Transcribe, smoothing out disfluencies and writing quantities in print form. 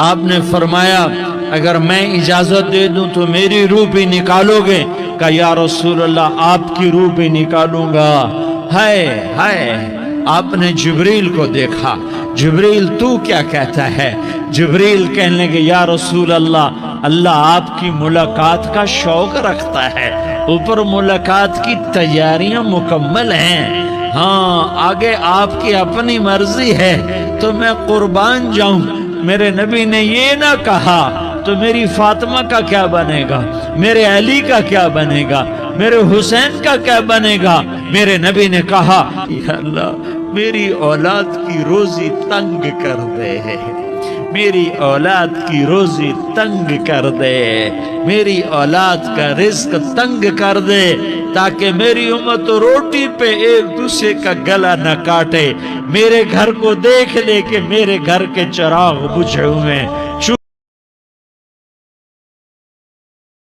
آپ نے فرمایا اگر میں اجازت دے دوں تو میری روح بھی نکالو گے؟ کہا یا رسول اللہ آپ کی روح بھی نکالوں گا۔ ہائے آپ نے جبریل کو دیکھا، جبریل تو کیا کہتا ہے؟ جبریل کہنے لگے یا رسول اللہ آپ کی ملاقات کا شوق رکھتا ہے، اوپر ملاقات کی تیاریاں مکمل ہیں، ہاں آگے آپ کی اپنی مرضی ہے تو میں قربان جاؤں۔ میرے نبی نے یہ نہ کہا تو میری فاطمہ کا کیا بنے گا، میرے علی کا کیا بنے گا، میرے حسین کا کیا بنے گا؟ میرے نبی نے کہا یا اللہ میری اولاد کی روزی تنگ کر دے، میری اولاد کی روزی تنگ کر دے، میری اولاد کا رزق تنگ کر دے، تاکہ میری امت روٹی پہ ایک دوسرے کا گلا نہ کاٹے، میرے گھر کو دیکھ لے کہ میرے گھر کے چراغ بجھے ہوئے ہیں۔